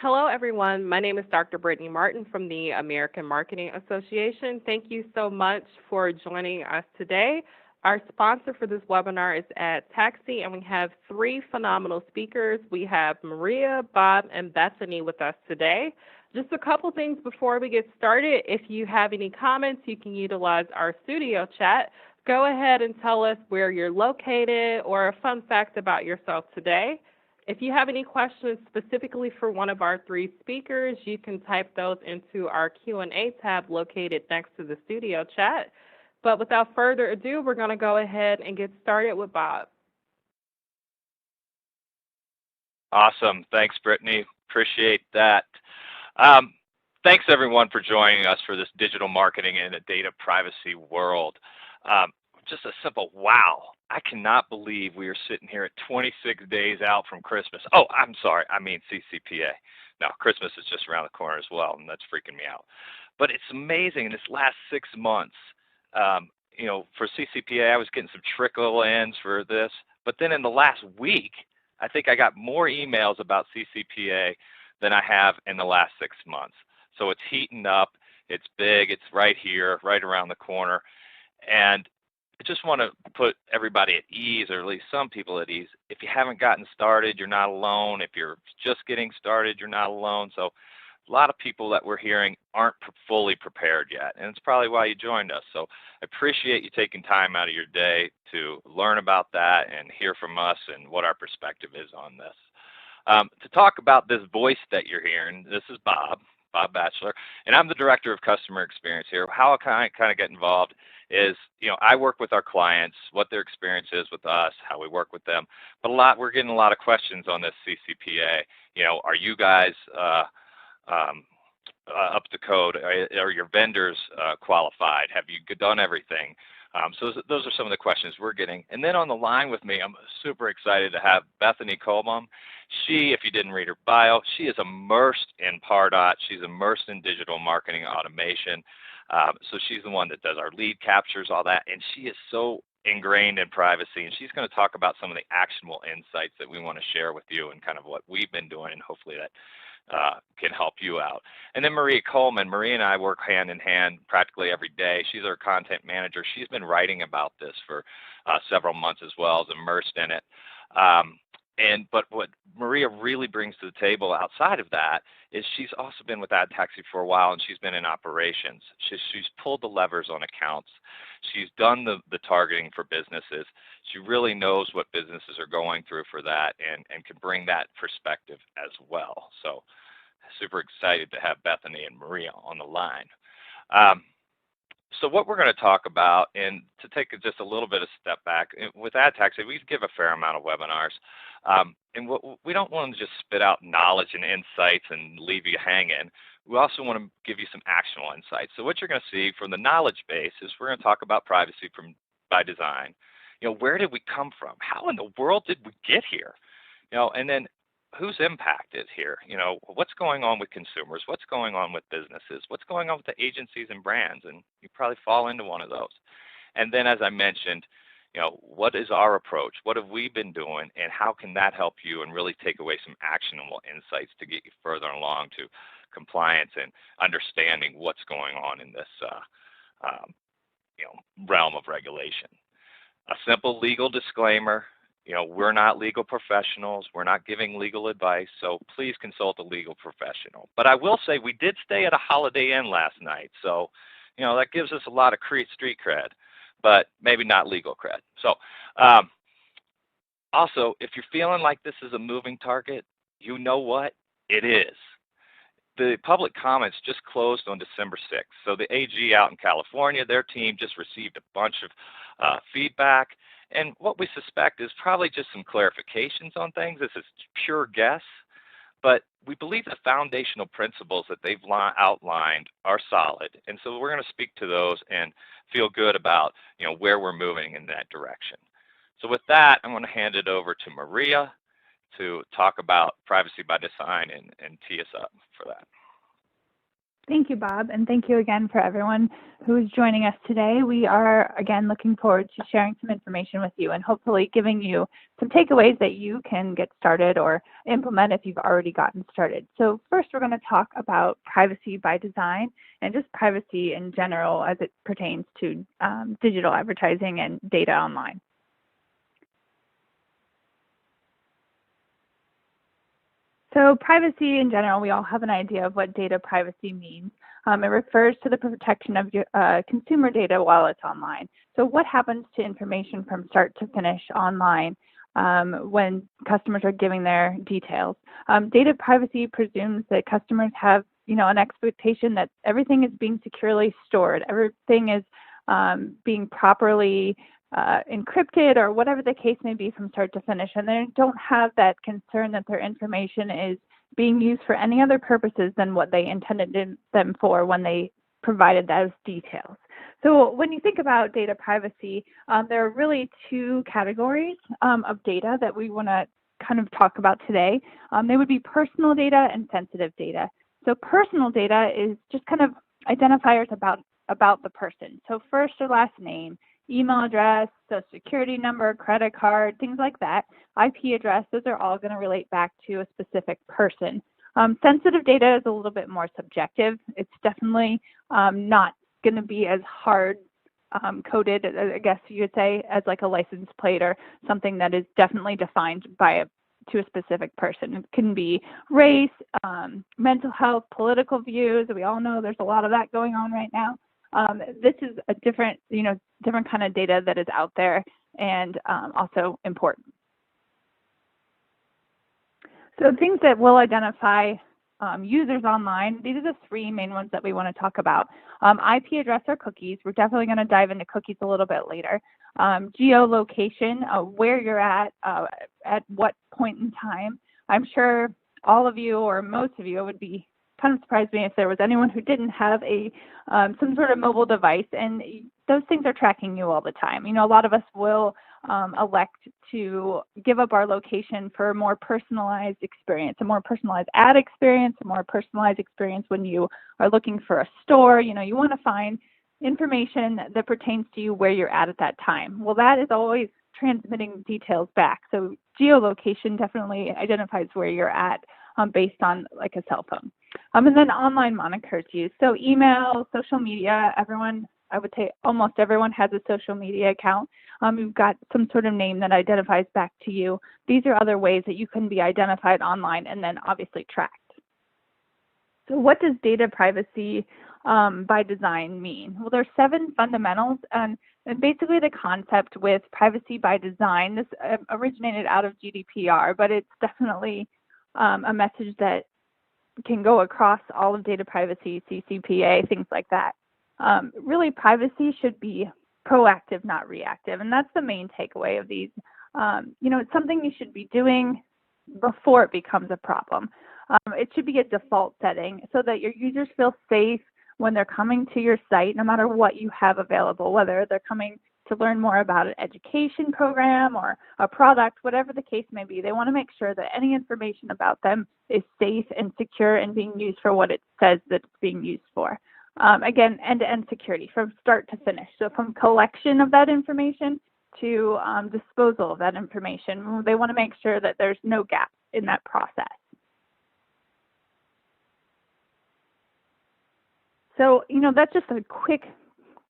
Hello, everyone. My name is Dr. Brittany Martin from the American Marketing Association. Thank you so much for joining us today. Our sponsor for this webinar is Taxi, and we have three phenomenal speakers. We have Maria, Bob, and Bethany with us today. Just a couple things before we get started. If you have any comments, you can utilize our studio chat. Go ahead and tell us where you're located or a fun fact about yourself today. If you have any questions specifically for one of our three speakers, you can type those into our Q&A tab located next to the studio chat. But without further ado, we're going to go ahead and get started with Bob. Awesome. Thanks, Brittany. Appreciate that. Thanks, everyone, for joining us for this digital marketing in a data privacy world. Just a simple wow. I cannot believe we are sitting here at 26 days out from Christmas. Oh, I'm sorry. I mean CCPA. No, Christmas is just around the corner as well, and that's freaking me out. But it's amazing in this last 6 months. For CCPA, I was getting some trickle ins for this. But then in the last week, I think I got more emails about CCPA than I have in the last 6 months. So it's heating up. It's big. It's right here, right around the corner. And I just want to put everybody at ease, or at least some people at ease. If you haven't gotten started, you're not alone. If you're just getting started, you're not alone. So a lot of people that we're hearing aren't fully prepared yet, and it's probably why you joined us. So I appreciate you taking time out of your day to learn about that and hear from us and what our perspective is on this. To talk about this voice that you're hearing, this is Bob Batchelor, and I'm the Director of Customer Experience here. How I kind of get involved is, I work with our clients, what their experience is with us, how we work with them. But we're getting a lot of questions on this CCPA. Are you guys up to code? Are your vendors qualified? Have you done everything? So those are some of the questions we're getting. And then on the line with me, I'm super excited to have Bethany Colbum. She, if you didn't read her bio, she is immersed in Pardot. She's immersed in digital marketing automation. So she's the one that does our lead captures, all that. And she is so ingrained in privacy. And she's going to talk about some of the actionable insights that we want to share with you and kind of what we've been doing, and hopefully that can help you out. And then Maria Coleman. Maria and I work hand in hand practically every day. She's our content manager. She's been writing about this for several months as well, is immersed in it. But what Maria really brings to the table outside of that is she's also been with Taxi for a while, and she's been in operations. She's pulled the levers on accounts. She's done the targeting for businesses. She really knows what businesses are going through for that, and can bring that perspective as well. So super excited to have Bethany and Maria on the line. So what we're going to talk about, and to take just a little bit of step back, with Taxi, we give a fair amount of webinars. And we don't want to just spit out knowledge and insights and leave you hanging. We also want to give you some actionable insights. So what you're going to see from the knowledge base is we're going to talk about privacy by design. Where did we come from? How in the world did we get here? And then who's impacted here? What's going on with consumers? What's going on with businesses? What's going on with the agencies and brands? And you probably fall into one of those. And then, as I mentioned, what is our approach? What have we been doing? And how can that help you and really take away some actionable insights to get you further along to compliance and understanding what's going on in this realm of regulation? A simple legal disclaimer. We're not legal professionals. We're not giving legal advice, so please consult a legal professional. But I will say we did stay at a Holiday Inn last night, so that gives us a lot of street cred, but maybe not legal cred. So also, if you're feeling like this is a moving target, you know what? It is. The public comments just closed on December 6th. So the AG out in California, their team just received a bunch of feedback. And what we suspect is probably just some clarifications on things. This is pure guess, but we believe the foundational principles that they've outlined are solid. And so we're going to speak to those and feel good about where we're moving in that direction. So with that, I'm going to hand it over to Maria to talk about privacy by design and tee us up for that. Thank you, Bob, and thank you again for everyone who is joining us today. We are, again, looking forward to sharing some information with you and hopefully giving you some takeaways that you can get started or implement if you've already gotten started. So first, we're going to talk about privacy by design and just privacy in general as it pertains to digital advertising and data online. So privacy in general, we all have an idea of what data privacy means. It refers to the protection of your, consumer data while it's online. So what happens to information from start to finish online when customers are giving their details? Data privacy presumes that customers have, an expectation that everything is being securely stored, everything is being properly encrypted or whatever the case may be from start to finish, and they don't have that concern that their information is being used for any other purposes than what they intended them for when they provided those details. So when you think about data privacy, there are really two categories of data that we want to kind of talk about today. They would be personal data and sensitive data. So personal data is just kind of identifiers about the person. So first or last name, email address, social security number, credit card, things like that, IP address, those are all going to relate back to a specific person. Sensitive data is a little bit more subjective. It's definitely not going to be as hard coded, I guess you would say, as like a license plate or something that is definitely defined to a specific person. It can be race, mental health, political views. We all know there's a lot of that going on right now. This is a different kind of data that is out there and also important. So things that will identify users online, these are the three main ones that we want to talk about. IP address or cookies. We're definitely going to dive into cookies a little bit later. Geolocation, where you're at what point in time. I'm sure all of you or most of you would be kind of surprised me if there was anyone who didn't have some sort of mobile device, and those things are tracking you all the time. A lot of us will elect to give up our location for a more personalized experience, a more personalized ad experience, a more personalized experience when you are looking for a store. You want to find information that pertains to you where you're at that time. Well, that is always transmitting details back. So geolocation definitely identifies where you're at based on like a cell phone. And then online monikers used. So email, social media, I would say almost everyone has a social media account. You've got some sort of name that identifies back to you. These are other ways that you can be identified online and then obviously tracked. So what does data privacy by design mean? Well, there's 7 fundamentals, and basically the concept with privacy by design, this originated out of GDPR, but it's definitely a message that can go across all of data privacy, CCPA, things like that. Really, privacy should be proactive, not reactive, and that's the main takeaway of these. It's something you should be doing before it becomes a problem. It should be a default setting so that your users feel safe when they're coming to your site, no matter what you have available, whether they're coming to learn more about an education program or a product, whatever the case may be. They want to make sure that any information about them is safe and secure and being used for what it says that it's being used for. Again, end-to-end security from start to finish. So from collection of that information to disposal of that information, they want to make sure that there's no gaps in that process. So, that's just a quick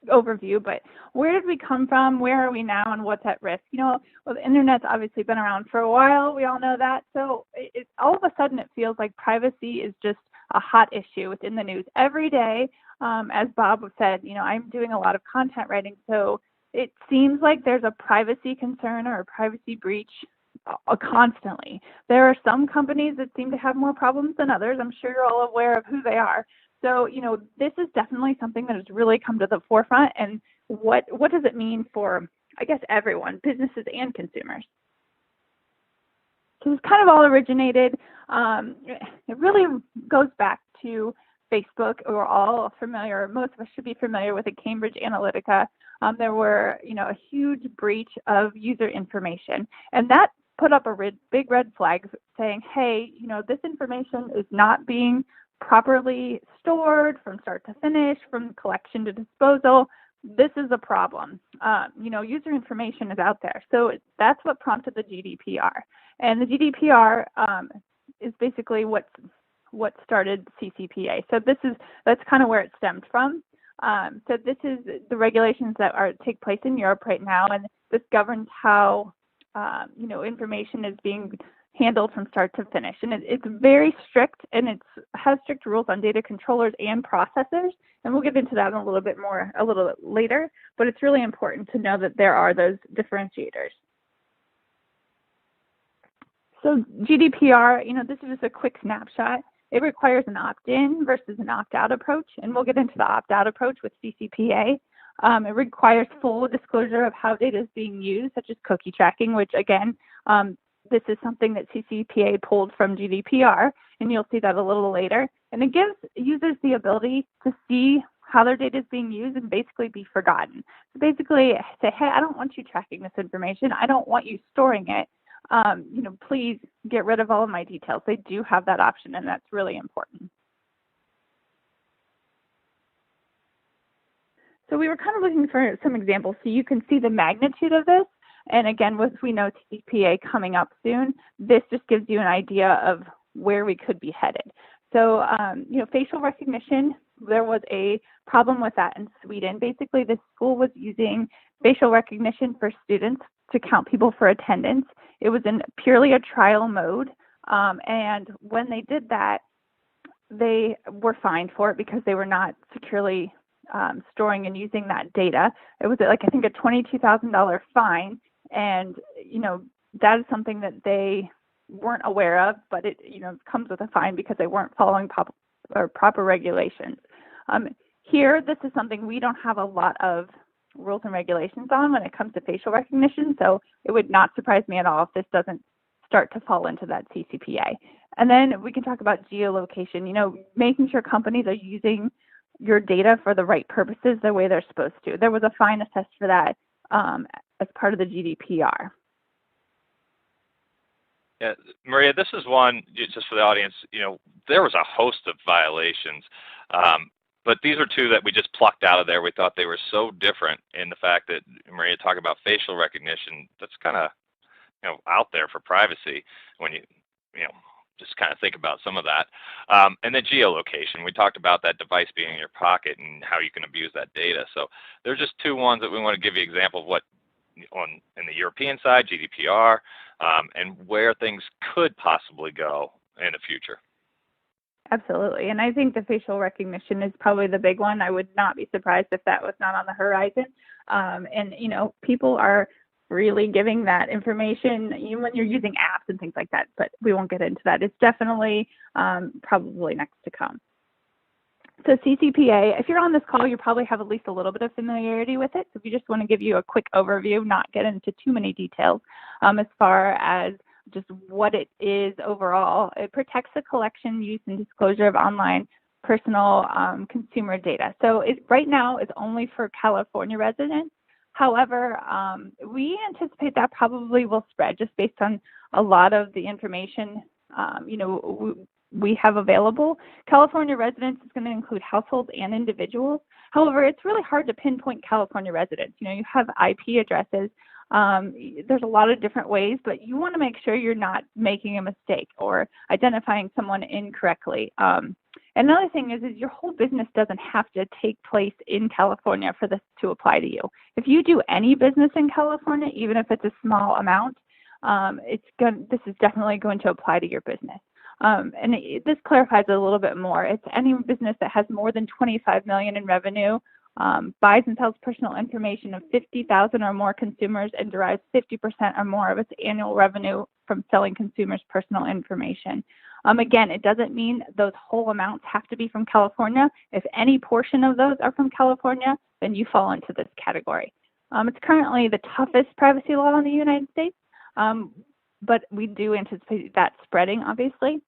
overview, but where did we come from? Where are we now, and what's at risk? Well, the internet's obviously been around for a while. We all know that. So all of a sudden it feels like privacy is just a hot issue within the news every day. As Bob said, I'm doing a lot of content writing, so it seems like there's a privacy concern or a privacy breach constantly. There are some companies that seem to have more problems than others. I'm sure you're all aware of who they are. So, this is definitely something that has really come to the forefront. And what does it mean for, I guess, everyone, businesses and consumers? So it's kind of all originated. It really goes back to Facebook. We're all familiar, most of us should be familiar with the Cambridge Analytica. There were, a huge breach of user information. And that put up a big red flag saying, hey, this information is not being properly stored from start to finish, from collection to disposal. This is a problem. User information is out there. So that's what prompted the GDPR. And the GDPR is basically what started CCPA. So that's kind of where it stemmed from. So this is the regulations that take place in Europe right now, and this governs how information is being handled from start to finish. And it's very strict, and it has strict rules on data controllers and processors. And we'll get into that a little bit later, but it's really important to know that there are those differentiators. So GDPR, this is just a quick snapshot. It requires an opt-in versus an opt-out approach, and we'll get into the opt-out approach with CCPA. It requires full disclosure of how data is being used, such as cookie tracking, which again, this is something that CCPA pulled from GDPR, and you'll see that a little later. And it gives users the ability to see how their data is being used and basically be forgotten. So basically say, hey, I don't want you tracking this information. I don't want you storing it. Please get rid of all of my details. They do have that option, and that's really important. So we were kind of looking for some examples so you can see the magnitude of this. And again, with we know CCPA coming up soon, this just gives you an idea of where we could be headed. So, facial recognition, there was a problem with that in Sweden. Basically, the school was using facial recognition for students to count people for attendance. It was in purely a trial mode. And when they did that, they were fined for it because they were not securely storing and using that data. It was I think a $22,000 fine. And, that is something that they weren't aware of, but it, comes with a fine because they weren't following proper regulations. Here, this is something we don't have a lot of rules and regulations on when it comes to facial recognition, so it would not surprise me at all if this doesn't start to fall into that CCPA. And then we can talk about geolocation, making sure companies are using your data for the right purposes the way they're supposed to. There was a fine assessed for that as part of the GDPR. Yeah, Maria, this is one, just for the audience, there was a host of violations, but these are two that we just plucked out of there. We thought they were so different in the fact that, Maria, talked about facial recognition. That's kind of, out there for privacy when you just kind of think about some of that. And then geolocation, we talked about that device being in your pocket and how you can abuse that data. So there's just two ones that we want to give you an example of what in the European side, GDPR, and where things could possibly go in the future. Absolutely. And I think the facial recognition is probably the big one. I would not be surprised if that was not on the horizon. And people are really giving that information even when you're using apps and things like that, but we won't get into that. It's definitely probably next to come. So CCPA, if you're on this call, you probably have at least a little bit of familiarity with it. So if you just want to give you a quick overview, not get into too many details as far as just what it is overall. It protects the collection, use, and disclosure of online personal consumer data. So right now it's only for California residents. However, we anticipate that probably will spread just based on a lot of the information we have available. California residents is going to include households and individuals. However, it's really hard to pinpoint California residents. You have IP addresses. There's a lot of different ways, but you want to make sure you're not making a mistake or identifying someone incorrectly. Another thing is your whole business doesn't have to take place in California for this to apply to you. If you do any business in California, even if it's a small amount, this is definitely going to apply to your business. And this clarifies it a little bit more. It's any business that has more than $25 million in revenue, buys and sells personal information of 50,000 or more consumers, and derives 50% or more of its annual revenue from selling consumers' personal information. Again, it doesn't mean those whole amounts have to be from California. If any portion of those are from California, then you fall into this category. It's currently the toughest privacy law in the United States, but we do anticipate that spreading, obviously.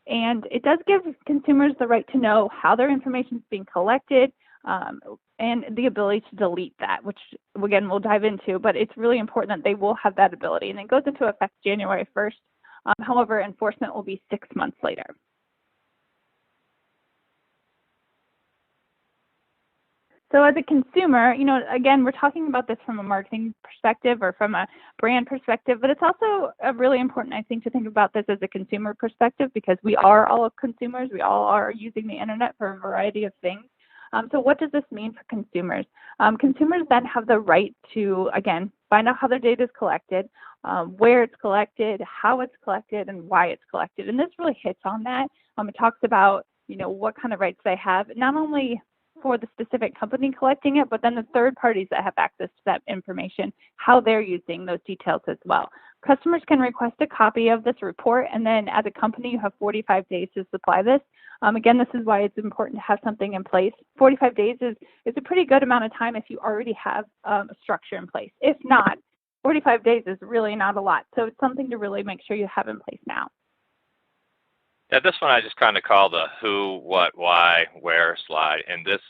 And it does give consumers the right to know how their information is being collected and the ability to delete that, which, again, we'll dive into. But it's really important that they will have that ability. And it goes into effect January 1st. However, enforcement will be 6 months later. So as a consumer, again, we're talking about this from a marketing perspective or from a brand perspective, but it's also really important, I think, to think about this as a consumer perspective because we are all consumers. We all are using the internet for a variety of things. So what does this mean for consumers? Consumers then have the right to, again, find out how their data is collected, where it's collected, how it's collected, and why it's collected. And this really hits on that. It talks about, what kind of rights they have, not only for the specific company collecting it, but then the third parties that have access to that information, how they're using those details as well. Customers can request a copy of this report, and then as a company, you have 45 days to supply this. Again, this is why it's important to have something in place. 45 days is a pretty good amount of time if you already have a structure in place. If not, 45 days is really not a lot. So it's something to really make sure you have in place now. Yeah, this one I just kind of call the who, what, why, where slide, and this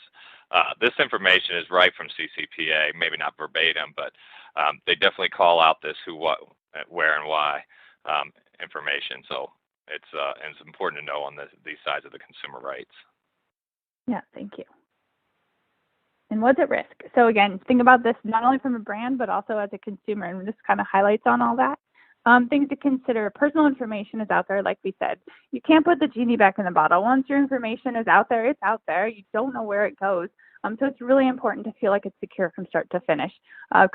information is right from CCPA, maybe not verbatim, but they definitely call out this who, what, where, and why information. So it's important to know on these sides of the consumer rights. Yeah, thank you. And what's at risk? So again, think about this not only from a brand, but also as a consumer, and this kind of highlights on all that. Things to consider, personal information is out there, like we said. You can't put the genie back in the bottle. Once your information is out there, it's out there. You don't know where it goes. So it's really important to feel like it's secure from start to finish.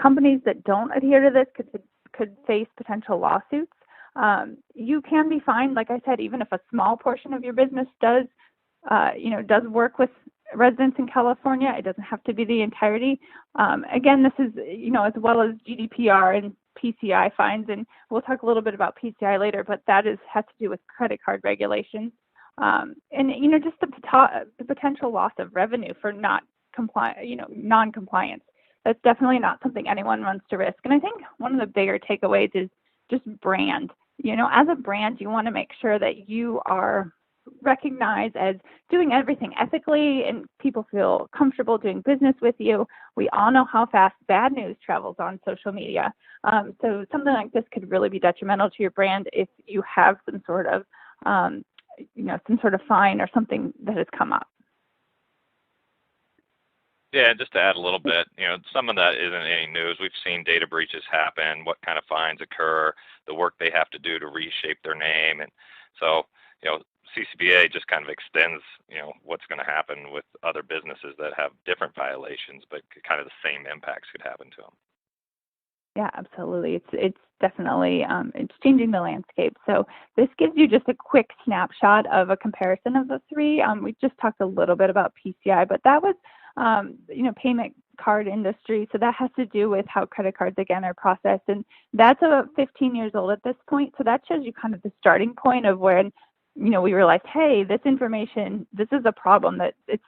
Companies that don't adhere to this could face potential lawsuits. You can be fined, like I said, even if a small portion of your business does work with residents in California. It doesn't have to be the entirety. Again, this is, as well as GDPR and PCI fines, and we'll talk a little bit about PCI later, but that has to do with credit card regulations. And just the potential loss of revenue for non-compliance. That's definitely not something anyone wants to risk. And I think one of the bigger takeaways is just brand. As a brand, you want to make sure that you are recognized as doing everything ethically and people feel comfortable doing business with you. We all know how fast bad news travels on social media. So something like this could really be detrimental to your brand if you have some sort of fine or something that has come up. Yeah, just to add a little bit, some of that isn't any news. We've seen data breaches happen, what kind of fines occur, the work they have to do to reshape their name. And so, CCPA just kind of extends, what's going to happen with other businesses that have different violations, but kind of the same impacts could happen to them. Yeah, absolutely. It's definitely it's changing the landscape. So this gives you just a quick snapshot of a comparison of the three. We just talked a little bit about PCI, but that was payment card industry. So that has to do with how credit cards again are processed, and that's about 15 years old at this point. So that shows you kind of the starting point of when we realized, hey, this is a problem that this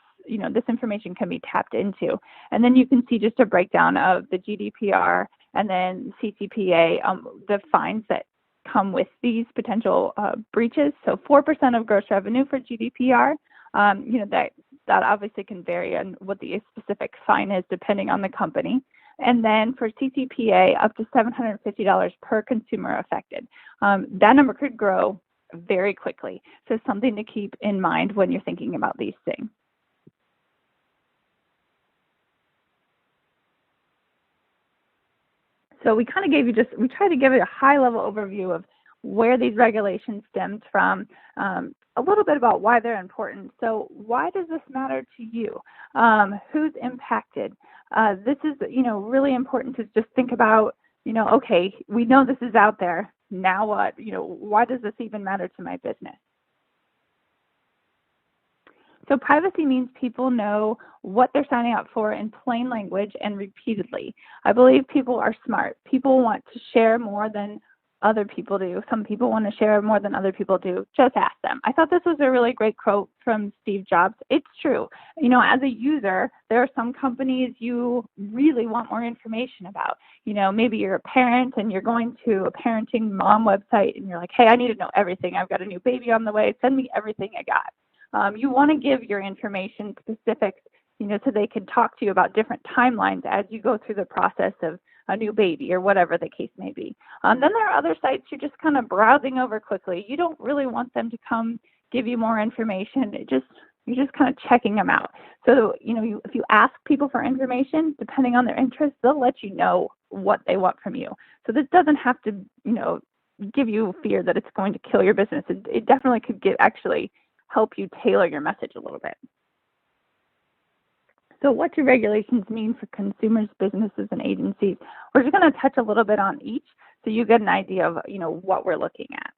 information can be tapped into. And then you can see just a breakdown of the GDPR and then CCPA, the fines that come with these potential breaches. So 4% of gross revenue for GDPR. That obviously can vary on what the specific fine is depending on the company. And then for CCPA, up to $750 per consumer affected. That number could grow very quickly. So something to keep in mind when you're thinking about these things. So we tried to give you a high-level overview of where these regulations stemmed from, a little bit about why they're important. So why does this matter to you? Who's impacted? This is, really important to just think about, okay, we know this is out there. Now what? Why does this even matter to my business? So privacy means people know what they're signing up for in plain language and repeatedly. I believe people are smart. People want to share more than other people do. Some people want to share more than other people do. Just ask them. I thought this was a really great quote from Steve Jobs. It's true. As a user, there are some companies you really want more information about. Maybe you're a parent and you're going to a parenting mom website and you're like, hey, I need to know everything. I've got a new baby on the way. Send me everything I got. You want to give your information specifics, so they can talk to you about different timelines as you go through the process of a new baby or whatever the case may be. Then there are other sites you're just kind of browsing over quickly. You don't really want them to come give you more information. You're just kind of checking them out. So, if you ask people for information, depending on their interests, they'll let you know what they want from you. So this doesn't have to, give you fear that it's going to kill your business. It definitely could actually help you tailor your message a little bit. So what do regulations mean for consumers, businesses, and agencies? We're just going to touch a little bit on each so you get an idea of, what we're looking at.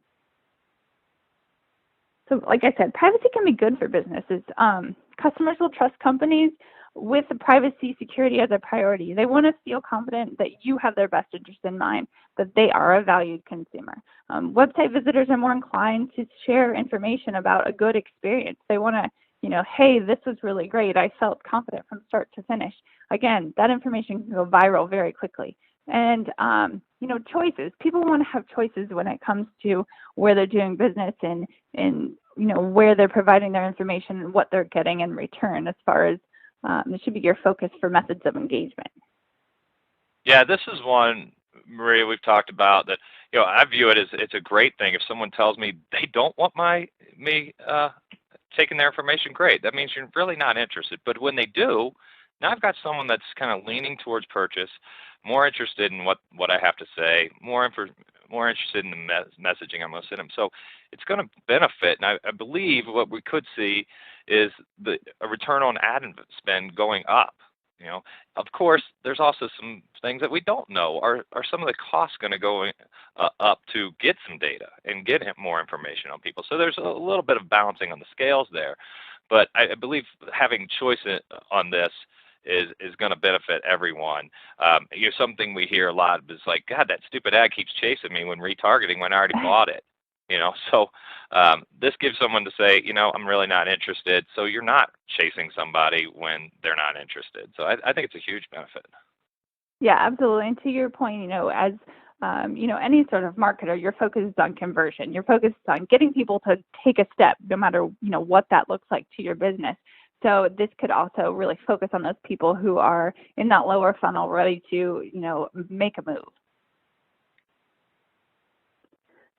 So like I said, privacy can be good for businesses. Customers will trust companies with privacy security as a priority. They want to feel confident that you have their best interest in mind, that they are a valued consumer. Website visitors are more inclined to share information about a good experience. They want to, hey, this was really great. I felt confident from start to finish. Again, that information can go viral very quickly. And, choices. People want to have choices when it comes to where they're doing business and where they're providing their information and what they're getting in return as far as it should be your focus for methods of engagement. Yeah, this is one, Maria, we've talked about that, I view it as it's a great thing. If someone tells me they don't want me taking their information, great. That means you're really not interested. But when they do, now I've got someone that's kind of leaning towards purchase, more interested in what I have to say, more interested in the messaging I'm going to send them. So it's going to benefit. And I believe what we could see is a return on ad spend going up. Of course, there's also some things that we don't know. Are some of the costs going to go up to get some data and get more information on people? So there's a little bit of balancing on the scales there. But I believe having choice on this is going to benefit everyone. Something we hear a lot is like, God, that stupid ad keeps chasing me when retargeting when I already bought it. So this gives someone to say, I'm really not interested. So you're not chasing somebody when they're not interested. So I think it's a huge benefit. Yeah, absolutely. And to your point, as any sort of marketer, your focus is on conversion. Your focus is on getting people to take a step, no matter what that looks like to your business. So this could also really focus on those people who are in that lower funnel, ready to make a move.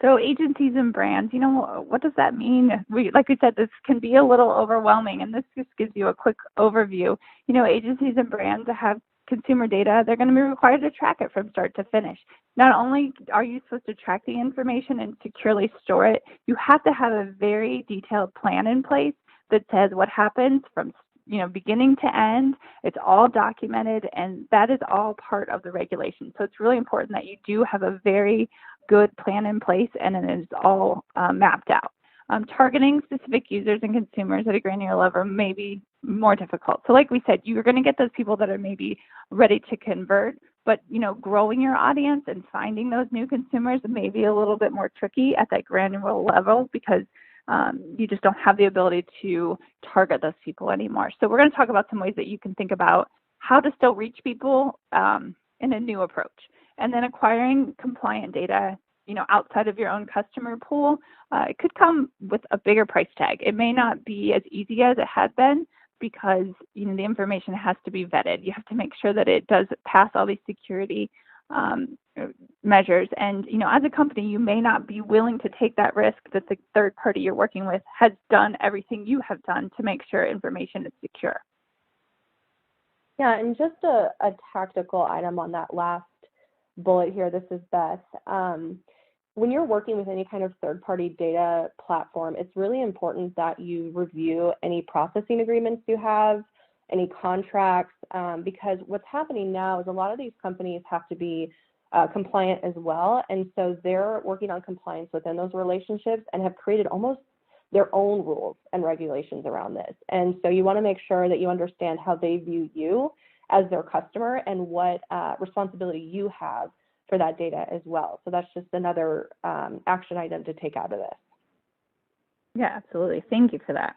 So agencies and brands, what does that mean? Like we said, this can be a little overwhelming, and this just gives you a quick overview. Agencies and brands that have consumer data, they're going to be required to track it from start to finish. Not only are you supposed to track the information and securely store it, you have to have a very detailed plan in place that says what happens from beginning to end. It's all documented, and that is all part of the regulation. So it's really important that you do have a very good plan in place, and it is all mapped out. Targeting specific users and consumers at a granular level may be more difficult. So like we said, you're going to get those people that are maybe ready to convert, but growing your audience and finding those new consumers may be a little bit more tricky at that granular level because you just don't have the ability to target those people anymore. So we're going to talk about some ways that you can think about how to still reach people in a new approach. And then acquiring compliant data, outside of your own customer pool, it could come with a bigger price tag. It may not be as easy as it had been because, the information has to be vetted. You have to make sure that it does pass all these security measures. And, as a company, you may not be willing to take that risk that the third party you're working with has done everything you have done to make sure information is secure. Yeah, and just a tactical item on that last bullet here, this is Beth. When you're working with any kind of third-party data platform, it's really important that you review any processing agreements you have, any contracts, because what's happening now is a lot of these companies have to be compliant as well, and so they're working on compliance within those relationships and have created almost their own rules and regulations around this. And so you want to make sure that you understand how they view you as their customer and what responsibility you have for that data as well. So that's just another action item to take out of this. Yeah, absolutely. Thank you for that.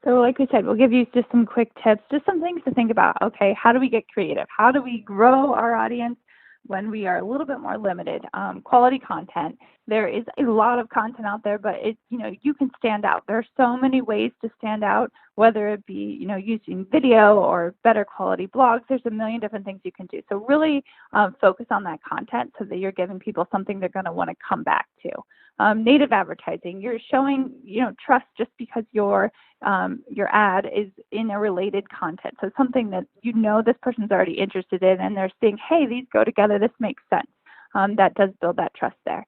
So like we said, we'll give you just some quick tips, just some things to think about. Okay, how do we get creative? How do we grow our audience when we are a little bit more limited? Quality content. There is a lot of content out there, but you can stand out. There are so many ways to stand out, whether it be, using video or better quality blogs. There's a million different things you can do. So really focus on that content so that you're giving people something they're going to want to come back to. Native advertising, you're showing, trust just because your ad is in a related content. So something that this person's already interested in, and they're saying, hey, these go together, this makes sense. That does build that trust there.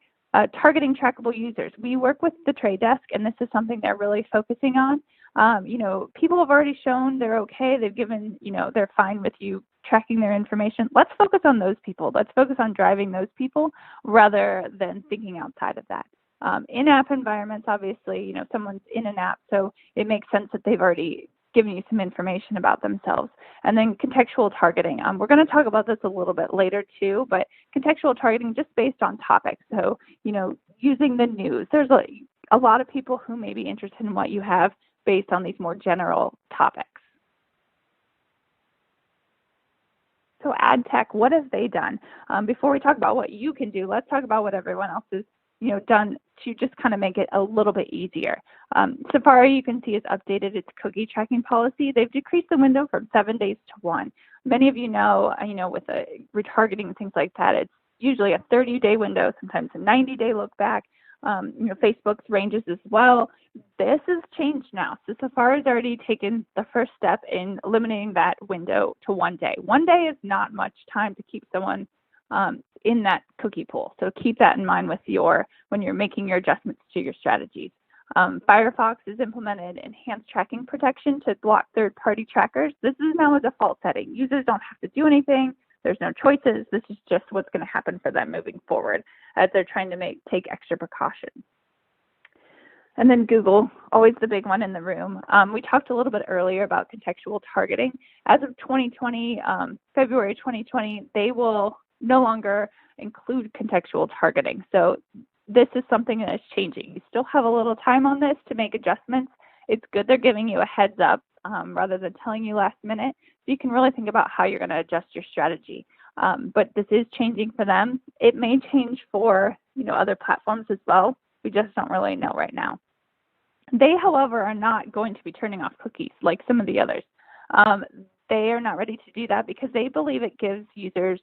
Targeting trackable users. We work with the trade desk, and this is something they're really focusing on. People have already shown they're okay. They've given, they're fine with you tracking their information. Let's focus on those people. Let's focus on driving those people rather than thinking outside of that. In-app environments, obviously, someone's in an app, so it makes sense that they've already given you some information about themselves. And then contextual targeting. We're going to talk about this a little bit later too, but contextual targeting just based on topics. So, using the news. There's a lot of people who may be interested in what you have based on these more general topics. So ad tech, what have they done? Before we talk about what you can do, let's talk about what everyone else has done to just kind of make it a little bit easier. Safari, you can see, has updated its cookie tracking policy. They've decreased the window from 7 days to 1. Many of you know, with retargeting and things like that, it's usually a 30-day window, sometimes a 90-day look back. Facebook's ranges as well. This has changed now. So Safari's already taken the first step in eliminating that window to 1 day. 1 day is not much time to keep someone in that cookie pool. So keep that in mind when you're making your adjustments to your strategies. Firefox has implemented enhanced tracking protection to block third-party trackers. This is now a default setting. Users don't have to do anything. There's no choices. This is just what's going to happen for them moving forward as they're trying to take extra precautions. And then Google, always the big one in the room. We talked a little bit earlier about contextual targeting. As of 2020, February 2020, they will no longer include contextual targeting. So this is something that is changing. You still have a little time on this to make adjustments. It's good they're giving you a heads up rather than telling you last minute. So you can really think about how you're going to adjust your strategy. But this is changing for them. It may change for other platforms as well. We just don't really know right now. They, however, are not going to be turning off cookies like some of the others. They are not ready to do that because they believe it gives users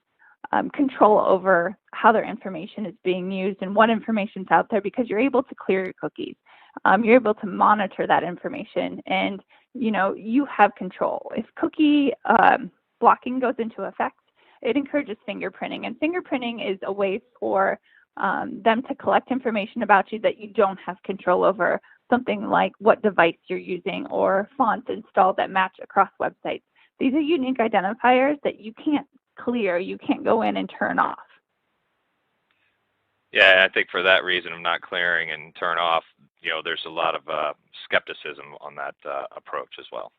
control over how their information is being used and what information is out there, because you're able to clear your cookies. You're able to monitor that information, and you have control. If cookie blocking goes into effect, it encourages fingerprinting, and fingerprinting is a way for them to collect information about you that you don't have control over, something like what device you're using or fonts installed that match across websites. These are unique identifiers that you can't clear, you can't go in and turn off. Yeah, I think for that reason of not clearing and turn off, there's a lot of skepticism on that approach as well.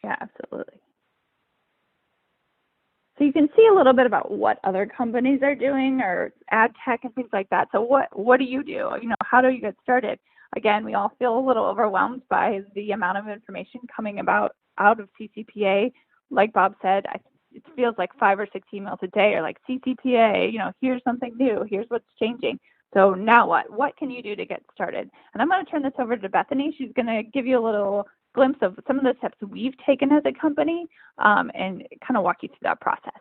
Yeah, absolutely. So you can see a little bit about what other companies are doing, or ad tech and things like that. So what do you do? How do you get started? Again, we all feel a little overwhelmed by the amount of information coming out of CCPA. Like Bob said, it feels like 5 or 6 emails a day are like CCPA, here's something new, here's what's changing. So now what? What can you do to get started? And I'm going to turn this over to Bethany. She's going to give you a little glimpse of some of the steps we've taken as a company and kind of walk you through that process.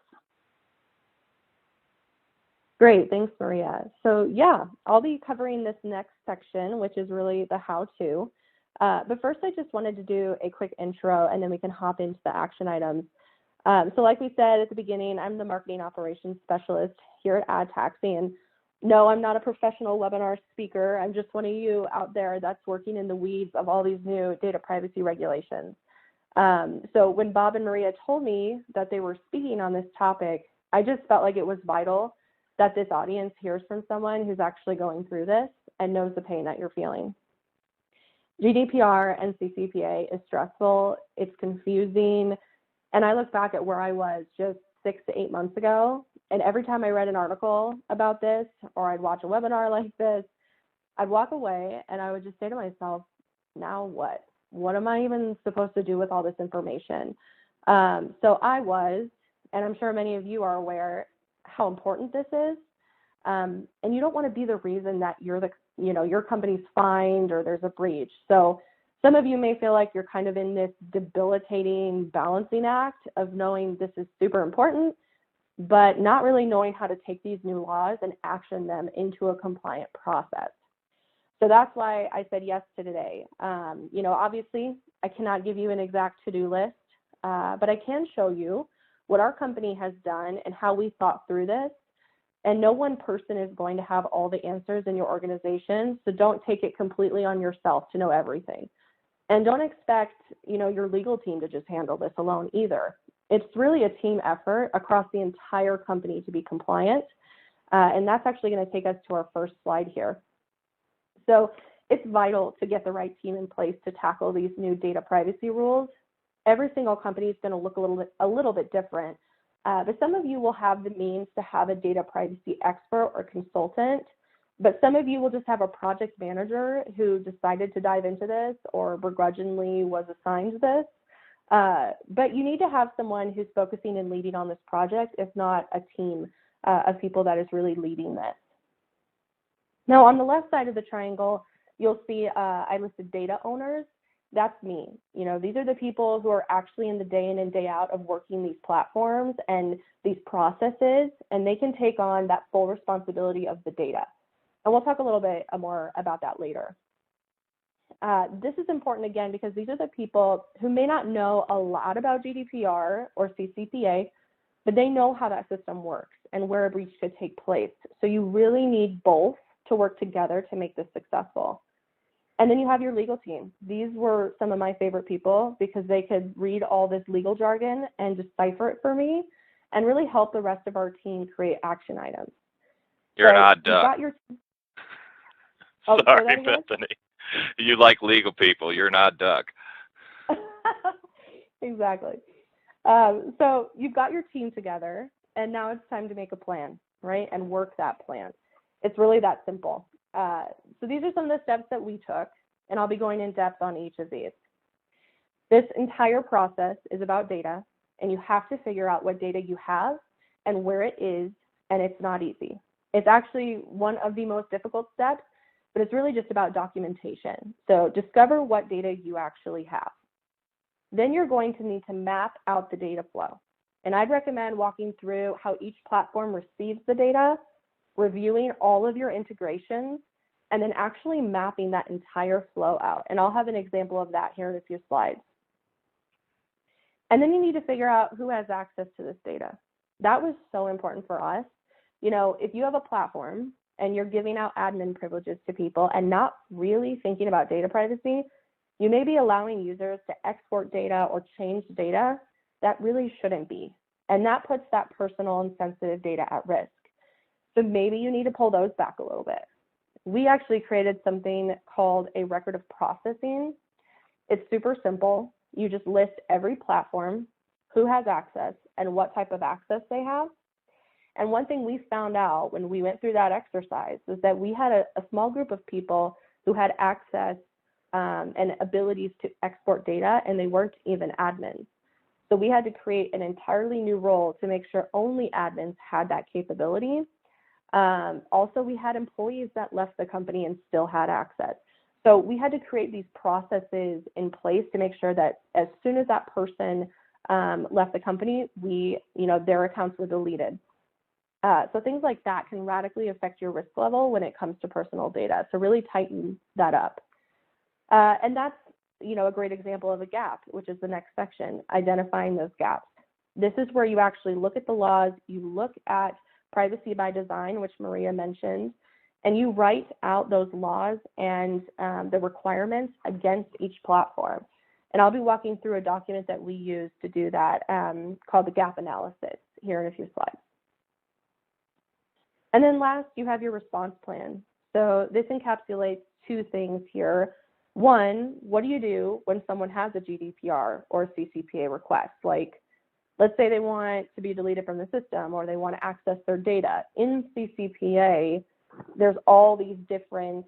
Great, thanks, Maria. So yeah, I'll be covering this next section, which is really the how-to. But first, I just wanted to do a quick intro, and then we can hop into the action items. So like we said at the beginning, I'm the marketing operations specialist here at AdTaxi. And no, I'm not a professional webinar speaker. I'm just one of you out there that's working in the weeds of all these new data privacy regulations. So when Bob and Maria told me that they were speaking on this topic, I just felt like it was vital that this audience hears from someone who's actually going through this and knows the pain that you're feeling. GDPR and CCPA is stressful, it's confusing, and I look back at where I was just 6 to 8 months ago, and every time I read an article about this or I'd watch a webinar like this, I'd walk away and I would just say to myself, now what? What am I even supposed to do with all this information? So I was, and I'm sure many of you are aware how important this is. And you don't want to be the reason that your company's fined or there's a breach. So some of you may feel like you're kind of in this debilitating balancing act of knowing this is super important, but not really knowing how to take these new laws and action them into a compliant process. So that's why I said yes to today. Obviously, I cannot give you an exact to-do list, but I can show you what our company has done and how we thought through this. And no one person is going to have all the answers in your organization, so don't take it completely on yourself to know everything. And don't expect, your legal team to just handle this alone either. It's really a team effort across the entire company to be compliant. And that's actually going to take us to our first slide here. So it's vital to get the right team in place to tackle these new data privacy rules. Every single company is going to look a little bit different, but some of you will have the means to have a data privacy expert or consultant, but some of you will just have a project manager who decided to dive into this or begrudgingly was assigned this. But you need to have someone who's focusing and leading on this project, if not a team of people that is really leading this. Now, on the left side of the triangle, you'll see I listed data owners. That's me. These are the people who are actually in the day in and day out of working these platforms and these processes, and they can take on that full responsibility of the data. And we'll talk a little bit more about that later. This is important again because these are the people who may not know a lot about GDPR or CCPA, but they know how that system works and where a breach could take place. So you really need both to work together to make this successful. And then you have your legal team. These were some of my favorite people because they could read all this legal jargon and decipher it for me and really help the rest of our team create action items. You're an odd duck. Sorry, Bethany. You like legal people. You're an odd duck. Exactly. So you've got your team together, and now it's time to make a plan, right, and work that plan. It's really that simple. So these are some of the steps that we took, and I'll be going in depth on each of these. This entire process is about data, and you have to figure out what data you have and where it is, and it's not easy. It's actually one of the most difficult steps, but it's really just about documentation. So discover what data you actually have. Then you're going to need to map out the data flow. And I'd recommend walking through how each platform receives the data, reviewing all of your integrations, and then actually mapping that entire flow out. And I'll have an example of that here in a few slides. And then you need to figure out who has access to this data. That was so important for us. If you have a platform and you're giving out admin privileges to people and not really thinking about data privacy, you may be allowing users to export data or change data that really shouldn't be. And that puts that personal and sensitive data at risk. So maybe you need to pull those back a little bit. We actually created something called a record of processing. It's super simple. You just list every platform, who has access, and what type of access they have. And one thing we found out when we went through that exercise is that we had a small group of people who had access and abilities to export data, and they weren't even admins. So we had to create an entirely new role to make sure only admins had that capability. Also, we had employees that left the company and still had access. So we had to create these processes in place to make sure that as soon as that person left the company, their accounts were deleted. So things like that can radically affect your risk level when it comes to personal data. So really tighten that up. And that's, a great example of a gap, which is the next section, identifying those gaps. This is where you actually look at the laws, you look at privacy by design, which Maria mentioned, and you write out those laws and the requirements against each platform. And I'll be walking through a document that we use to do that called the gap analysis here in a few slides. And then last, you have your response plan. So this encapsulates two things here. One, what do you do when someone has a GDPR or a CCPA request? Like, let's say they want to be deleted from the system or they want to access their data. In CCPA, there's all these different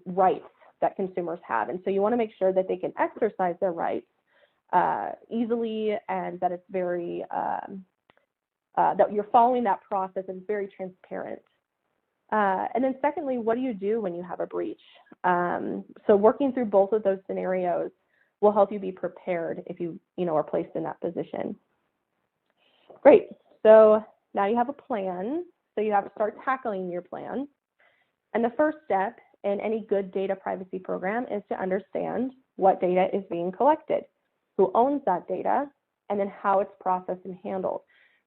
rights that consumers have. And so you want to make sure that they can exercise their rights easily and that it's very, that you're following that process and it's very transparent. And then secondly, what do you do when you have a breach? So working through both of those scenarios will help you be prepared if you are placed in that position. Great. So now you have a plan, so you have to start tackling your plan. And the first step in any good data privacy program is to understand what data is being collected, who owns that data, and then how it's processed and handled.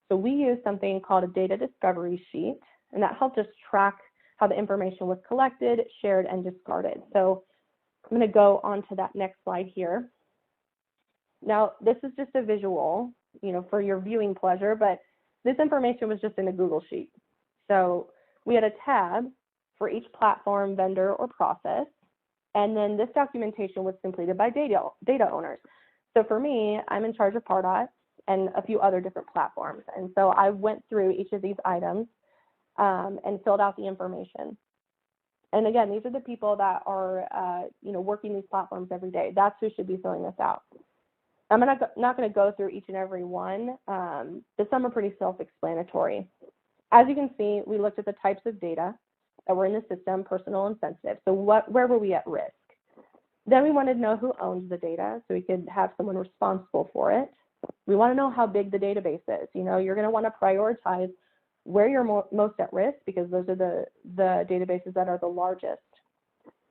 So we use something called a data discovery sheet, and that helps us track how the information was collected, shared, and discarded. So I'm going to go on to that next slide here. Now, this is just a visual, for your viewing pleasure, but this information was just in a Google sheet. So we had a tab for each platform, vendor, or process, and then this documentation was completed by data owners. So for me, I'm in charge of Pardot and a few other different platforms. And so I went through each of these items and filled out the information. And again, these are the people that are, working these platforms every day. That's who should be filling this out. I'm not going to go through each and every one, but some are pretty self-explanatory. As you can see, we looked at the types of data that were in the system, personal and sensitive. So where were we at risk? Then we wanted to know who owns the data so we could have someone responsible for it. We want to know how big the database is. You're going to want to prioritize where you're most at risk because those are the databases that are the largest.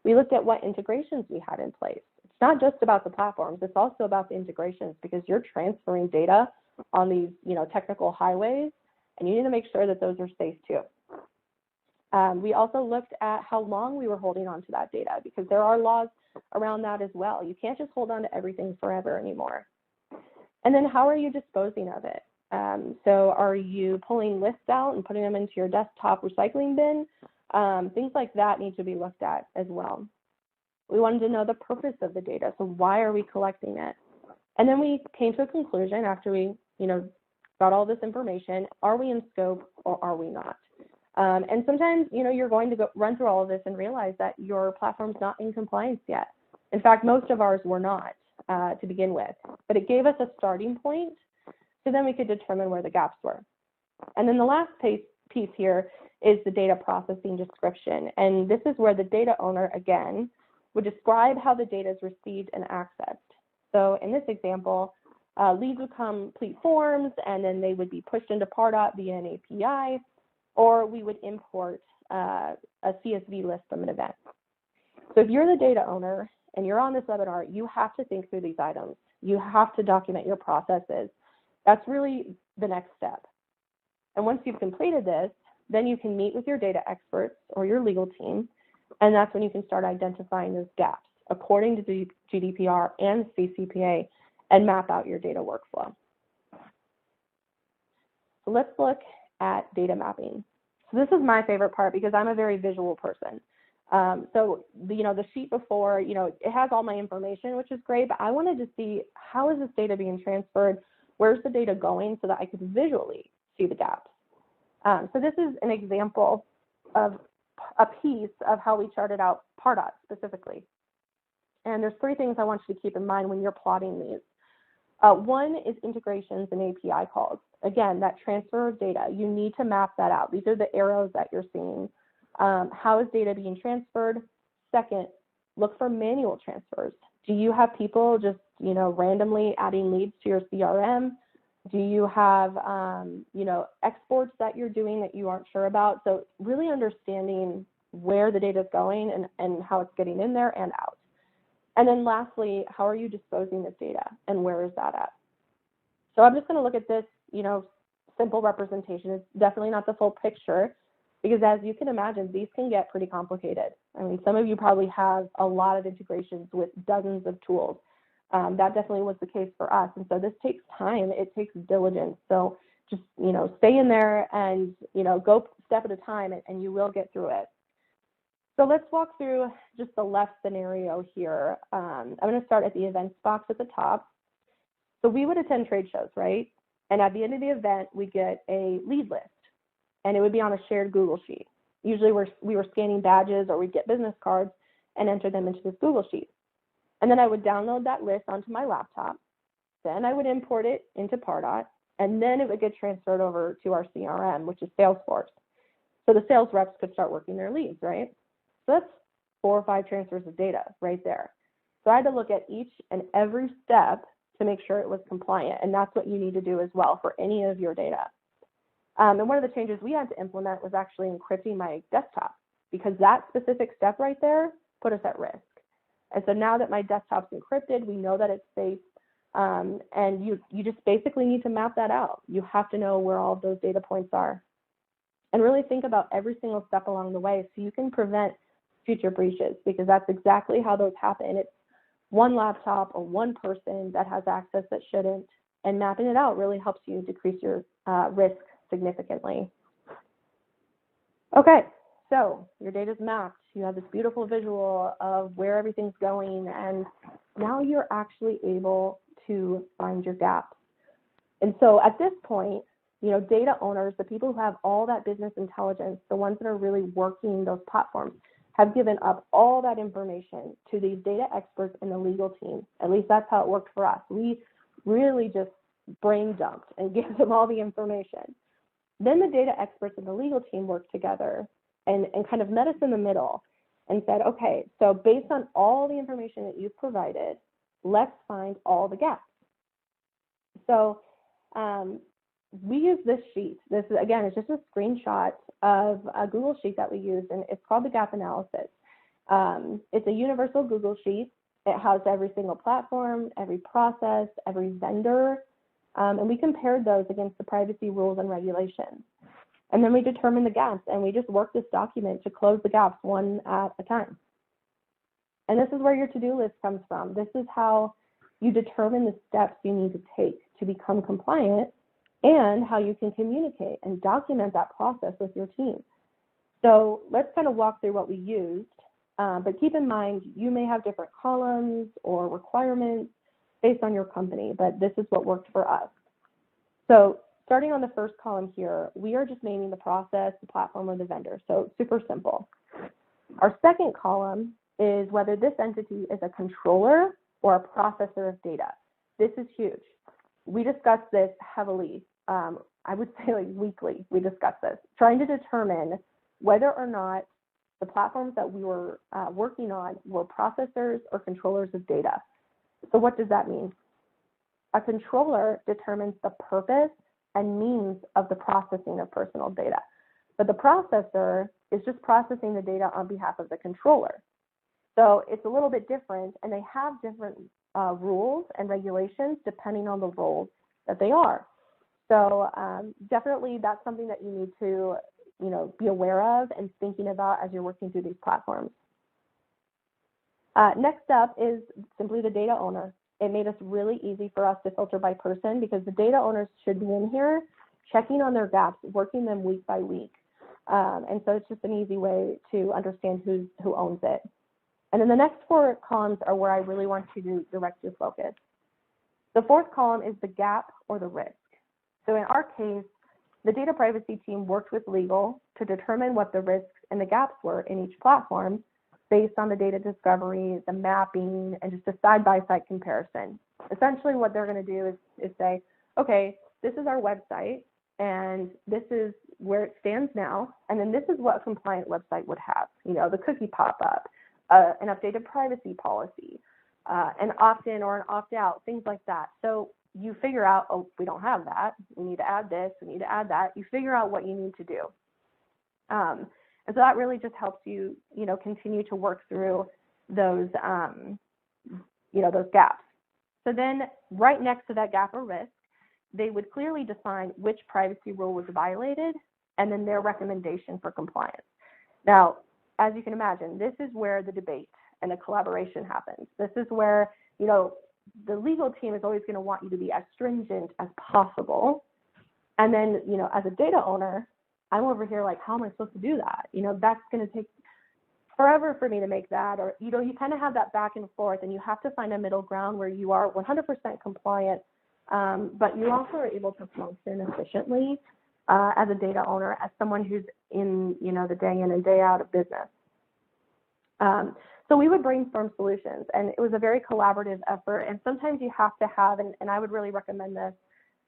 We looked at what integrations we had in place. It's not just about the platforms, it's also about the integrations because you're transferring data on these, technical highways, and you need to make sure that those are safe too. We also looked at how long we were holding on to that data because there are laws around that as well. You can't just hold on to everything forever anymore. And then how are you disposing of it? So are you pulling lists out and putting them into your desktop recycling bin? Things like that need to be looked at as well. We wanted to know the purpose of the data. So why are we collecting it? And then we came to a conclusion after we, got all this information. Are we in scope or are we not? And sometimes, you're going to run through all of this and realize that your platform's not in compliance yet. In fact, most of ours were not to begin with, but it gave us a starting point so then we could determine where the gaps were. And then the last piece here is the data processing description. And this is where the data owner, again, would describe how the data is received and accessed. So in this example, leads would complete forms and then they would be pushed into Pardot via an API, or we would import a CSV list from an event. So if you're the data owner and you're on this webinar, you have to think through these items. You have to document your processes. That's really the next step. And once you've completed this, then you can meet with your data experts or your legal team, and that's when you can start identifying those gaps according to the GDPR and CCPA and map out your data workflow. So let's look at data mapping. So this is my favorite part because I'm a very visual person. So the sheet before, it has all my information, which is great, but I wanted to see how is this data being transferred, where's the data going so that I could visually see the gaps. So this is an example of a piece of how we charted out Pardot specifically. And there's three things I want you to keep in mind when you're plotting these. One is integrations and API calls. Again, that transfer of data, you need to map that out. These are the arrows that you're seeing. How is data being transferred? Second, look for manual transfers. Do you have people just, randomly adding leads to your CRM? Do you have, exports that you're doing that you aren't sure about? So really understanding where the data is going and how it's getting in there and out. And then lastly, how are you disposing this data and where is that at? So I'm just going to look at this, simple representation. It's definitely not the full picture because as you can imagine, these can get pretty complicated. I mean, some of you probably have a lot of integrations with dozens of tools. That definitely was the case for us. And so this takes time. It takes diligence. So just, stay in there and, go step at a time and you will get through it. So let's walk through just the left scenario here. I'm going to start at the events box at the top. So we would attend trade shows, right? And at the end of the event, we get a lead list, and it would be on a shared Google sheet. Usually we were scanning badges or we'd get business cards and enter them into this Google sheet. And then I would download that list onto my laptop. Then I would import it into Pardot, and then it would get transferred over to our CRM, which is Salesforce. So the sales reps could start working their leads, right? So that's 4 or 5 transfers of data right there. So I had to look at each and every step to make sure it was compliant, and that's what you need to do as well for any of your data. And one of the changes we had to implement was actually encrypting my desktop, because that specific step right there put us at risk. And so now that my desktop's encrypted, we know that it's safe. And you just basically need to map that out. You have to know where all of those data points are. And really think about every single step along the way so you can prevent future breaches, because that's exactly how those happen. It's one laptop or one person that has access that shouldn't, and mapping it out really helps you decrease your risk significantly. Okay, so your data's mapped. You have this beautiful visual of where everything's going, and now you're actually able to find your gaps. And so at this point, data owners, the people who have all that business intelligence, the ones that are really working those platforms, have given up all that information to these data experts in the legal team. At least that's how it worked for us. We really just brain dumped and gave them all the information. Then the data experts in the legal team worked together and kind of met us in the middle and said, okay, so based on all the information that you've provided, let's find all the gaps. So we use this sheet. This is, again, it's just a screenshot of a Google sheet that we use, and it's called the gap analysis. It's a universal Google sheet. It has every single platform, every process, every vendor, and we compared those against the privacy rules and regulations. And then we determined the gaps, and we just worked this document to close the gaps one at a time. And this is where your to-do list comes from. This is how you determine the steps you need to take to become compliant, and how you can communicate and document that process with your team. So let's kind of walk through what we used, but keep in mind, you may have different columns or requirements based on your company, but this is what worked for us. So starting on the first column here, we are just naming the process, the platform, or the vendor. So super simple. Our second column is whether this entity is a controller or a processor of data. This is huge. We discuss this heavily. I would say like weekly, we discuss this, trying to determine whether or not the platforms that we were working on were processors or controllers of data. So what does that mean? A controller determines the purpose and means of the processing of personal data, but the processor is just processing the data on behalf of the controller. So it's a little bit different, and they have different rules and regulations depending on the roles that they are. So definitely that's something that you need to, be aware of and thinking about as you're working through these platforms. Next up is simply the data owner. It made us really easy for us to filter by person, because the data owners should be in here checking on their gaps, working them week by week. And so it's just an easy way to understand who owns it. And then the next four columns are where I really want you to direct your focus. The fourth column is the gap or the risk. So in our case, the data privacy team worked with legal to determine what the risks and the gaps were in each platform based on the data discovery, the mapping, and just a side-by-side comparison. Essentially what they're going to do is say, okay, this is our website, and this is where it stands now, and then this is what a compliant website would have. The cookie pop-up, an updated privacy policy, an opt-in or an opt-out, things like that. So you figure out, oh, we don't have that. We need to add this. We need to add that. You figure out what you need to do. And so that really just helps you, continue to work through those, those gaps. So then right next to that gap or risk, they would clearly define which privacy rule was violated and then their recommendation for compliance. Now, as you can imagine, this is where the debate and the collaboration happens. This is where, the legal team is always going to want you to be as stringent as possible. And then, as a data owner, I'm over here like, how am I supposed to do that? That's going to take forever for me to make that. Or, you kind of have that back and forth, and you have to find a middle ground where you are 100% compliant, but you also are able to function efficiently as a data owner, as someone who's in, the day in and day out of business. So we would brainstorm solutions, and it was a very collaborative effort. And sometimes you have to have, and I would really recommend this,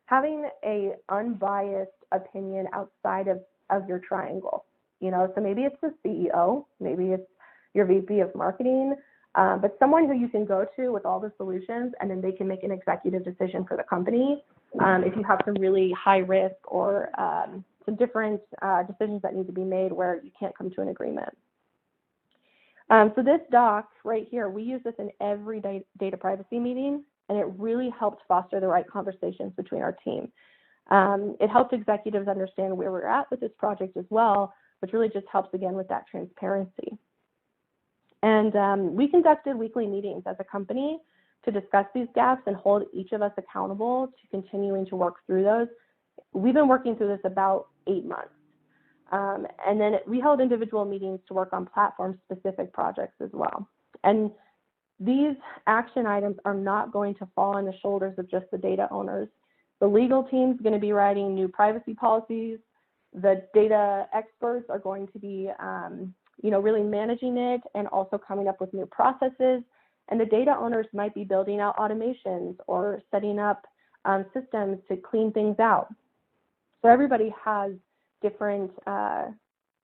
having a unbiased opinion outside of your triangle. So maybe it's the CEO, maybe it's your VP of marketing, but someone who you can go to with all the solutions, and then they can make an executive decision for the company if you have some really high risk or some different decisions that need to be made where you can't come to an agreement. So this doc right here, we use this in every data privacy meeting, and it really helps foster the right conversations between our team. It helps executives understand where we're at with this project as well, which really just helps again with that transparency. And we conducted weekly meetings as a company to discuss these gaps and hold each of us accountable to continuing to work through those. We've been working through this about 8 months. And then we held individual meetings to work on platform-specific projects as well. And these action items are not going to fall on the shoulders of just the data owners. The legal team's going to be writing new privacy policies. The data experts are going to be, really managing it and also coming up with new processes. And the data owners might be building out automations or setting up systems to clean things out. So everybody has different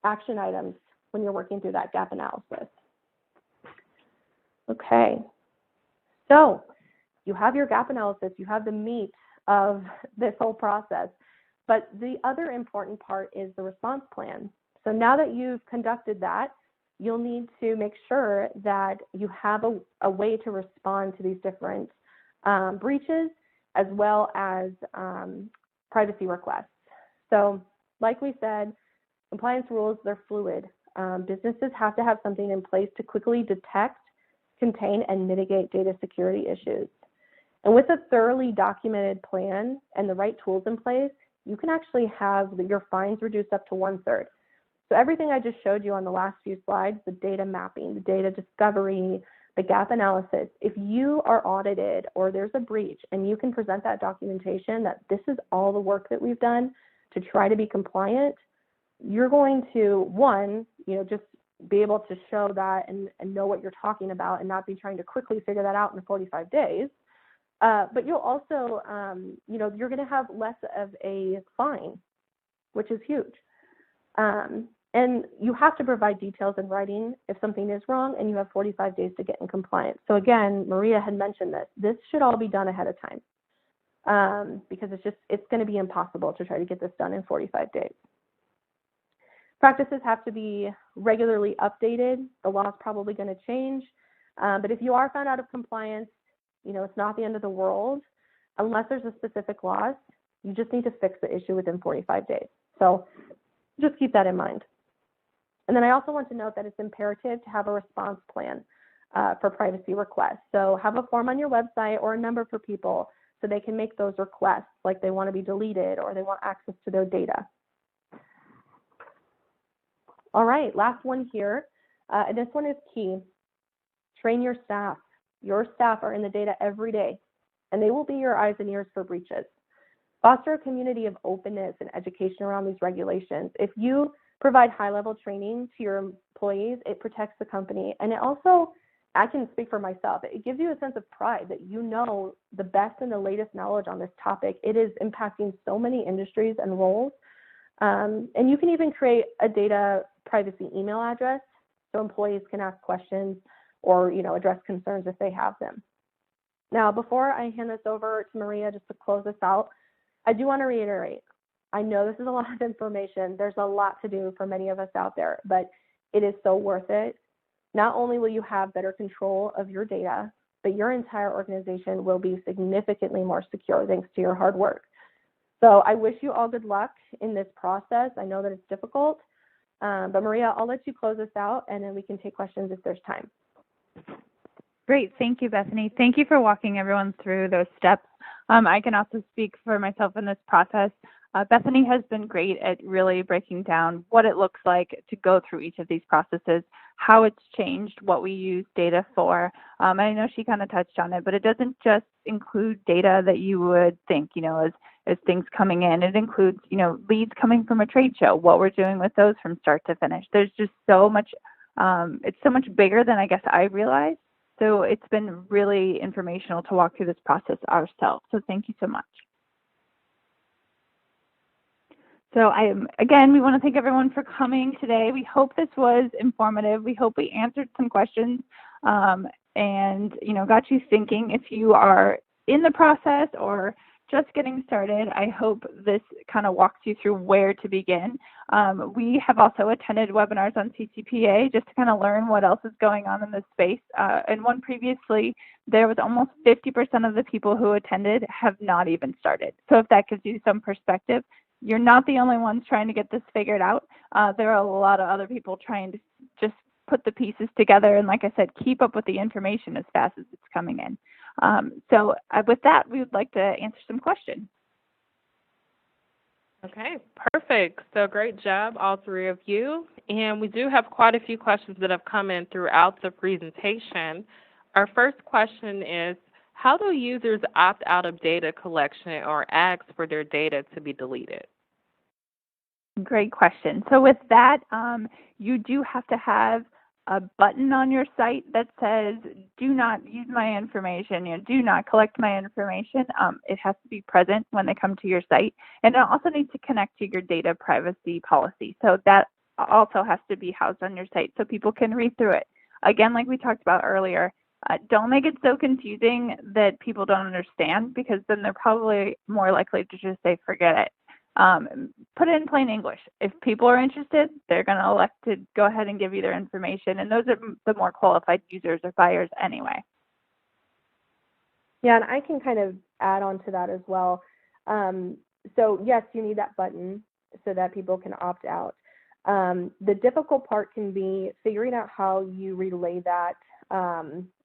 action items when you're working through that gap analysis. Okay, so you have your gap analysis, you have the meat of this whole process, but the other important part is the response plan. So now that you've conducted that, you'll need to make sure that you have a way to respond to these different breaches as well as privacy requests. So like we said, compliance rules, they're fluid. Businesses have to have something in place to quickly detect, contain, and mitigate data security issues. And with a thoroughly documented plan and the right tools in place, you can actually have your fines reduced up to 1/3. So everything I just showed you on the last few slides, the data mapping, the data discovery, the gap analysis, if you are audited or there's a breach and you can present that documentation that this is all the work that we've done to try to be compliant, you're going to, one, just be able to show that and know what you're talking about and not be trying to quickly figure that out in 45 days. But you'll also, you're going to have less of a fine, which is huge. And you have to provide details in writing if something is wrong, and you have 45 days to get in compliance. So again, Maria had mentioned this. This should all be done ahead of time because it's going to be impossible to try to get this done in 45 days. Practices have to be regularly updated. The law is probably going to change. But if you are found out of compliance, it's not the end of the world. Unless there's a specific loss, you just need to fix the issue within 45 days. So just keep that in mind. And then I also want to note that it's imperative to have a response plan for privacy requests. So have a form on your website or a number for people so they can make those requests, like they want to be deleted or they want access to their data. All right, last one here. And this one is key. Train your staff. Your staff are in the data every day, and they will be your eyes and ears for breaches. Foster a community of openness and education around these regulations. If you provide high-level training to your employees, it protects the company. And it also, I can speak for myself, it gives you a sense of pride that you know the best and the latest knowledge on this topic. It is impacting so many industries and roles. And you can even create a data privacy email address so employees can ask questions or address concerns if they have them. Now, before I hand this over to Maria just to close this out, I do want to reiterate, I know this is a lot of information. There's a lot to do for many of us out there, but it is so worth it. Not only will you have better control of your data, but your entire organization will be significantly more secure thanks to your hard work. So I wish you all good luck in this process. I know that it's difficult, but Maria, I'll let you close this out and then we can take questions if there's time. Great. Thank you, Bethany. Thank you for walking everyone through those steps. I can also speak for myself in this process. Bethany has been great at really breaking down what it looks like to go through each of these processes, how it's changed, what we use data for. And I know she kind of touched on it, but it doesn't just include data that you would think, as things coming in. It includes, leads coming from a trade show, what we're doing with those from start to finish. There's just so much, it's so much bigger than I guess I realized. So it's been really informational to walk through this process ourselves. So thank you so much. So again, we want to thank everyone for coming today. We hope this was informative. We hope we answered some questions and got you thinking. If you are in the process or just getting started, I hope this kind of walks you through where to begin. We have also attended webinars on CCPA just to kind of learn what else is going on in this space. And one previously, there was almost 50% of the people who attended have not even started. So if that gives you some perspective, you're not the only ones trying to get this figured out. There are a lot of other people trying to just put the pieces together and, like I said, keep up with the information as fast as it's coming in. So with that, we would like to answer some questions. Okay, perfect. So great job, all three of you. And we do have quite a few questions that have come in throughout the presentation. Our first question is, how do users opt out of data collection or ask for their data to be deleted? Great question. So with that, you do have to have a button on your site that says, do not use my information, do not collect my information. It has to be present when they come to your site. And it also needs to connect to your data privacy policy. So that also has to be housed on your site so people can read through it. Again, like we talked about earlier, don't make it so confusing that people don't understand, because then they're probably more likely to just say, forget it. Put it in plain English. If people are interested, they're going to elect to go ahead and give you their information, and those are the more qualified users or buyers anyway. Yeah, and I can kind of add on to that as well. So yes, you need that button so that people can opt out. The difficult part can be figuring out how you relay that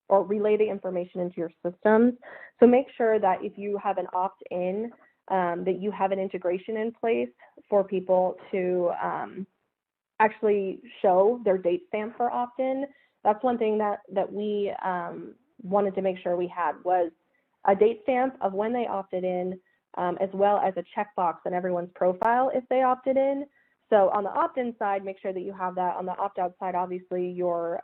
or relay the information into your systems. So make sure that if you have an opt-in, that you have an integration in place for people to actually show their date stamp for opt-in. That's one thing that we wanted to make sure we had, was a date stamp of when they opted in, as well as a checkbox on everyone's profile if they opted in. So on the opt-in side, make sure that you have that. On the opt-out side, obviously you're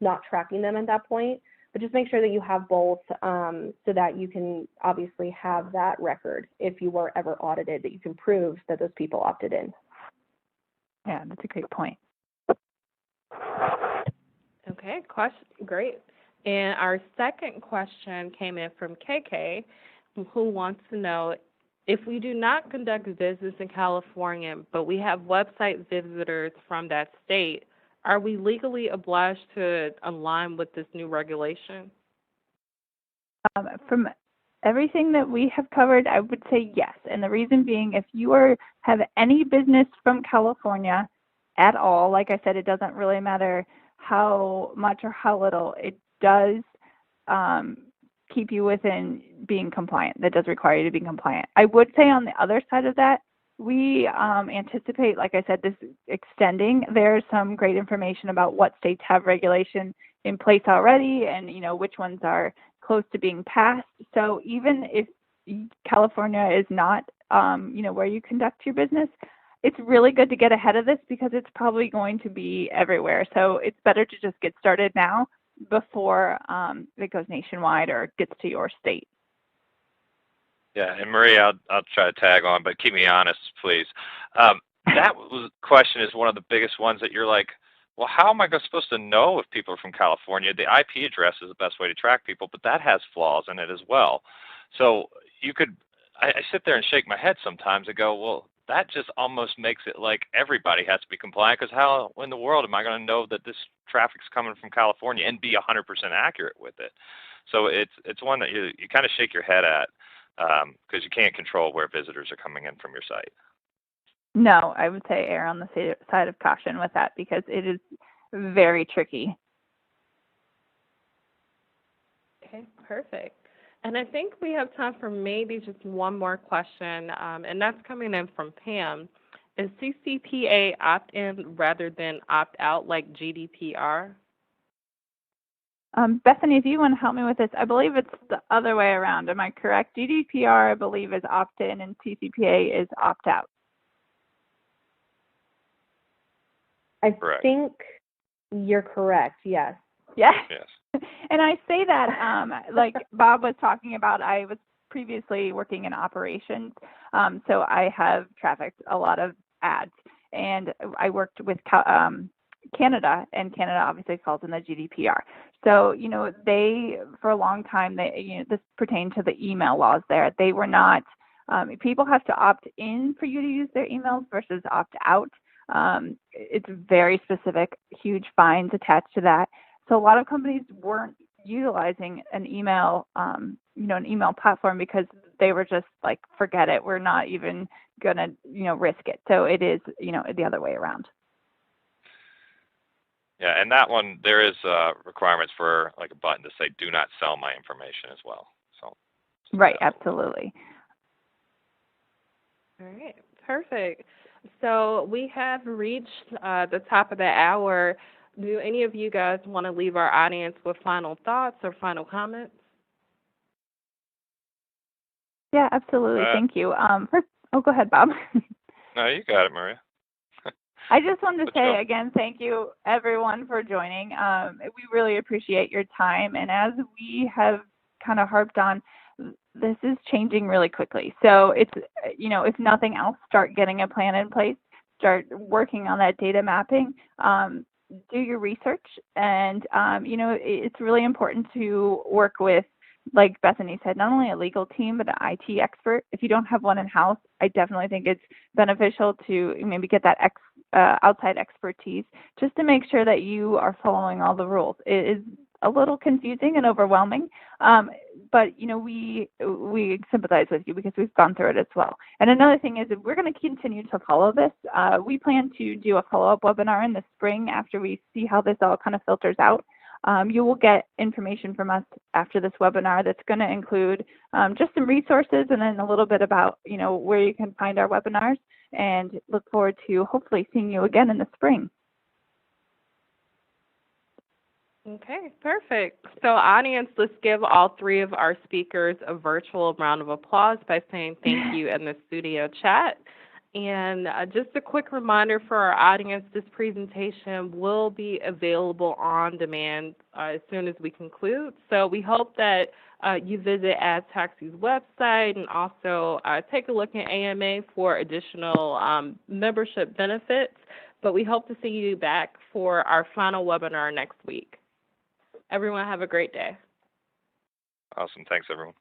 not tracking them at that point, but just make sure that you have both so that you can obviously have that record if you were ever audited, that you can prove that those people opted in. Yeah, that's a great point. Okay, great. And our second question came in from KK, who wants to know, if we do not conduct business in California, but we have website visitors from that state, are we legally obliged to align with this new regulation? From everything that we have covered, I would say yes. And the reason being, if you have any business from California at all, like I said, it doesn't really matter how much or how little, it does keep you within being compliant. That does require you to be compliant. I would say on the other side of that, we anticipate, like I said, this extending. There's some great information about what states have regulation in place already, and which ones are close to being passed. So even if California is not where you conduct your business, it's really good to get ahead of this, because it's probably going to be everywhere. So it's better to just get started now before it goes nationwide or gets to your state. Yeah, and Marie, I'll try to tag on, but keep me honest, please. That question is one of the biggest ones that you're like, well, how am I supposed to know if people are from California? The IP address is the best way to track people, but that has flaws in it as well. So I sit there and shake my head sometimes and go, well, that just almost makes it like everybody has to be compliant, because how in the world am I going to know that this traffic's coming from California and be 100% accurate with it? So it's one that you kind of shake your head at, because you can't control where visitors are coming in from your site. No, I would say err on the side of caution with that, because it is very tricky. Okay, perfect. And I think we have time for maybe just one more question, and that's coming in from Pam. Is CCPA opt-in rather than opt-out like GDPR? Bethany, if you want to help me with this, I believe it's the other way around. Am I correct? GDPR, I believe, is opt-in, and CCPA is opt-out. I think you're correct, yes. Yes. Yes. And I say that, like Bob was talking about, I was previously working in operations, so I have trafficked a lot of ads, and I worked with Canada, and Canada obviously falls in the GDPR. So, they, for a long time, this pertained to the email laws there. They were not, people have to opt in for you to use their emails versus opt out. It's very specific, huge fines attached to that. So a lot of companies weren't utilizing an email, an email platform because they were just like, forget it, we're not even gonna, risk it. So it is, the other way around. Yeah, and that one, there is requirements for like a button to say, do not sell my information as well. So. Right, absolutely. All right, perfect. So we have reached the top of the hour. Do any of you guys want to leave our audience with final thoughts or final comments? Yeah, absolutely. Thank you. First, go ahead, Bob. No, you got it, Maria. I just wanted to say again, thank you everyone for joining. We really appreciate your time. And as we have kind of harped on, this is changing really quickly. So it's, if nothing else, start getting a plan in place, start working on that data mapping, do your research. And, it's really important to work with, like Bethany said, not only a legal team, but an IT expert. If you don't have one in-house, I definitely think it's beneficial to maybe get that outside expertise just to make sure that you are following all the rules. It is a little confusing and overwhelming, but we sympathize with you because we've gone through it as well. And another thing is we're going to continue to follow this. We plan to do a follow-up webinar in the spring after we see how this all kind of filters out. You will get information from us after this webinar that's going to include just some resources and then a little bit about where you can find our webinars, and look forward to hopefully seeing you again in the spring. Okay, perfect. So audience, let's give all three of our speakers a virtual round of applause by saying thank you in the studio chat. And just a quick reminder for our audience, this presentation will be available on demand as soon as we conclude. So we hope that you visit AdTaxi's website and also take a look at AMA for additional membership benefits. But we hope to see you back for our final webinar next week. Everyone have a great day. Awesome. Thanks, everyone.